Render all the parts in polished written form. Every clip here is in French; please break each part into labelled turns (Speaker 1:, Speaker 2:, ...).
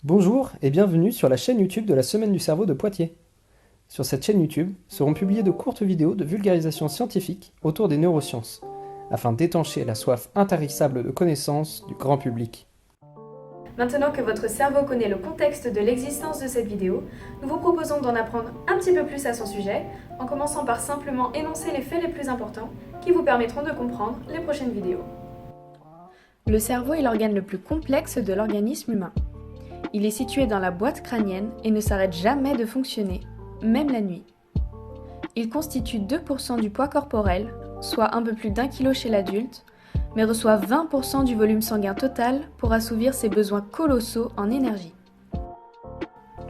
Speaker 1: Bonjour et bienvenue sur la chaîne YouTube de la Semaine du cerveau de Poitiers. Sur cette chaîne YouTube seront publiées de courtes vidéos de vulgarisation scientifique autour des neurosciences, afin d'étancher la soif intarissable de connaissances du grand public.
Speaker 2: Maintenant que votre cerveau connaît le contexte de l'existence de cette vidéo, nous vous proposons d'en apprendre un petit peu plus à son sujet, en commençant par simplement énoncer les faits les plus importants qui vous permettront de comprendre les prochaines vidéos. Le cerveau est l'organe le plus complexe de l'organisme humain. Il est situé dans la boîte crânienne et ne s'arrête jamais de fonctionner, même la nuit. Il constitue 2% du poids corporel, soit un peu plus d'1 kg chez l'adulte, mais reçoit 20% du volume sanguin total pour assouvir ses besoins colossaux en énergie.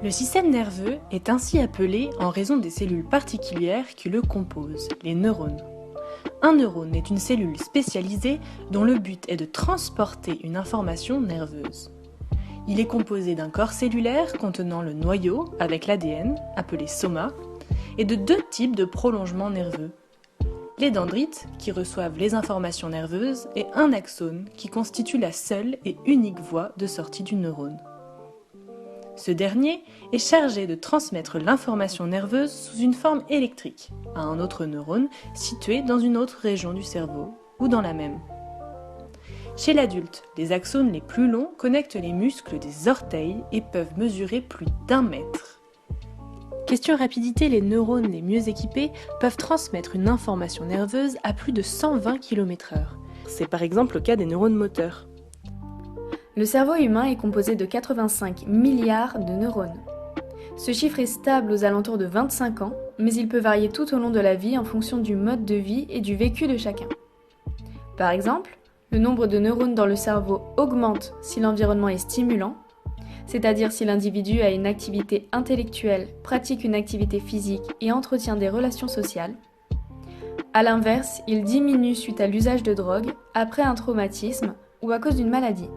Speaker 3: Le système nerveux est ainsi appelé en raison des cellules particulières qui le composent, les neurones. Un neurone est une cellule spécialisée dont le but est de transporter une information nerveuse. Il est composé d'un corps cellulaire contenant le noyau avec l'ADN, appelé soma, et de deux types de prolongements nerveux. Les dendrites, qui reçoivent les informations nerveuses, et un axone, qui constitue la seule et unique voie de sortie du neurone. Ce dernier est chargé de transmettre l'information nerveuse sous une forme électrique à un autre neurone situé dans une autre région du cerveau, ou dans la même. Chez l'adulte, les axones les plus longs connectent les muscles des orteils et peuvent mesurer plus d'1 mètre. Question rapidité, les neurones les mieux équipés peuvent transmettre une information nerveuse à plus de 120 km/h. C'est par exemple le cas des neurones moteurs.
Speaker 2: Le cerveau humain est composé de 85 milliards de neurones. Ce chiffre est stable aux alentours de 25 ans, mais il peut varier tout au long de la vie en fonction du mode de vie et du vécu de chacun. Par exemple, le nombre de neurones dans le cerveau augmente si l'environnement est stimulant, c'est-à-dire si l'individu a une activité intellectuelle, pratique une activité physique et entretient des relations sociales. A l'inverse, il diminue suite à l'usage de drogue, après un traumatisme ou à cause d'une maladie.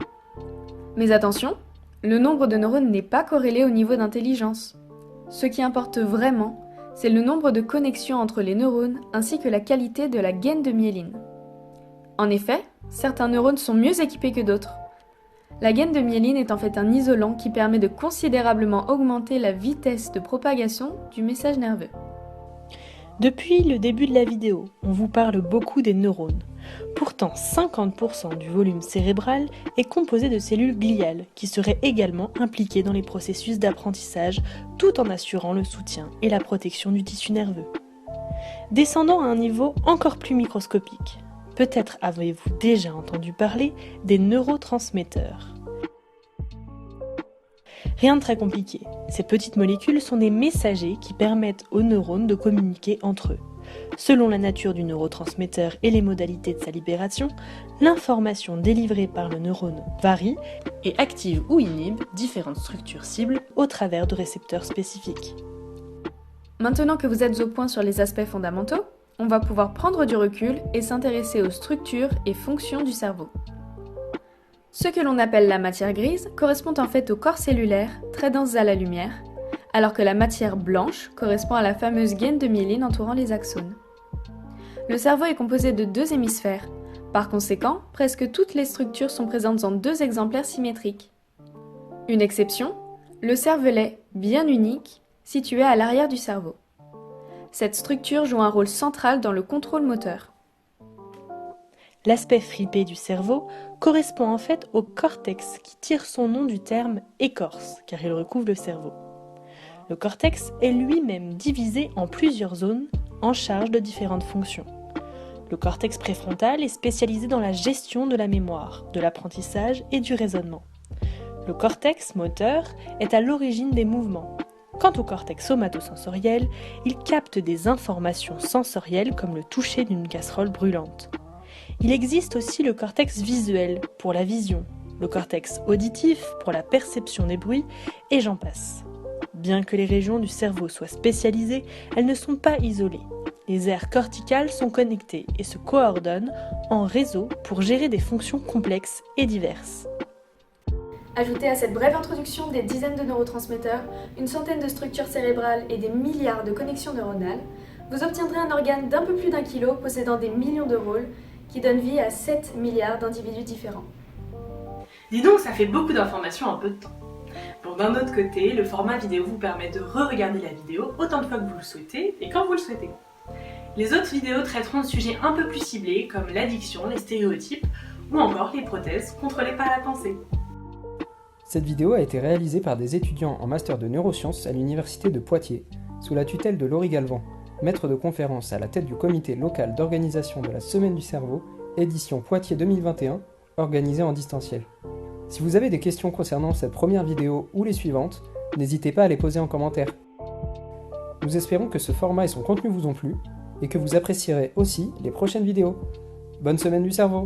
Speaker 2: Mais attention, le nombre de neurones n'est pas corrélé au niveau d'intelligence. Ce qui importe vraiment, c'est le nombre de connexions entre les neurones ainsi que la qualité de la gaine de myéline. En effet, certains neurones sont mieux équipés que d'autres. La gaine de myéline est en fait un isolant qui permet de considérablement augmenter la vitesse de propagation du message nerveux.
Speaker 3: Depuis le début de la vidéo, on vous parle beaucoup des neurones. Pourtant, 50% du volume cérébral est composé de cellules gliales qui seraient également impliquées dans les processus d'apprentissage tout en assurant le soutien et la protection du tissu nerveux. Descendant à un niveau encore plus microscopique, peut-être avez-vous déjà entendu parler des neurotransmetteurs. Rien de très compliqué, ces petites molécules sont des messagers qui permettent aux neurones de communiquer entre eux. Selon la nature du neurotransmetteur et les modalités de sa libération, l'information délivrée par le neurone varie et active ou inhibe différentes structures cibles au travers de récepteurs spécifiques.
Speaker 2: Maintenant que vous êtes au point sur les aspects fondamentaux, on va pouvoir prendre du recul et s'intéresser aux structures et fonctions du cerveau. Ce que l'on appelle la matière grise correspond en fait aux corps cellulaires très denses à la lumière, alors que la matière blanche correspond à la fameuse gaine de myéline entourant les axones. Le cerveau est composé de deux hémisphères, par conséquent, presque toutes les structures sont présentes en deux exemplaires symétriques. Une exception, le cervelet, bien unique, situé à l'arrière du cerveau. Cette structure joue un rôle central dans le contrôle moteur.
Speaker 3: L'aspect fripé du cerveau correspond en fait au cortex qui tire son nom du terme écorce, car il recouvre le cerveau. Le cortex est lui-même divisé en plusieurs zones en charge de différentes fonctions. Le cortex préfrontal est spécialisé dans la gestion de la mémoire, de l'apprentissage et du raisonnement. Le cortex moteur est à l'origine des mouvements. Quant au cortex somatosensoriel, il capte des informations sensorielles comme le toucher d'une casserole brûlante. Il existe aussi le cortex visuel pour la vision, le cortex auditif pour la perception des bruits, et j'en passe. Bien que les régions du cerveau soient spécialisées, elles ne sont pas isolées. Les aires corticales sont connectées et se coordonnent en réseau pour gérer des fonctions complexes et diverses.
Speaker 2: Ajoutez à cette brève introduction des dizaines de neurotransmetteurs, une centaine de structures cérébrales et des milliards de connexions neuronales, vous obtiendrez un organe d'un peu plus d'1 kilo possédant des millions de rôles qui donne vie à 7 milliards d'individus différents.
Speaker 3: Dis donc, ça fait beaucoup d'informations en peu de temps. Bon, Donc d'un autre côté, le format vidéo vous permet de re-regarder la vidéo autant de fois que vous le souhaitez et quand vous le souhaitez. Les autres vidéos traiteront de sujets un peu plus ciblés comme l'addiction, les stéréotypes ou encore les prothèses contrôlées par la pensée.
Speaker 1: Cette vidéo a été réalisée par des étudiants en master de neurosciences à l'université de Poitiers, sous la tutelle de Laurie Galvan, maître de conférence à la tête du comité local d'organisation de la Semaine du Cerveau, édition Poitiers 2021, organisée en distanciel. Si vous avez des questions concernant cette première vidéo ou les suivantes, n'hésitez pas à les poser en commentaire. Nous espérons que ce format et son contenu vous ont plu, et que vous apprécierez aussi les prochaines vidéos. Bonne semaine du cerveau!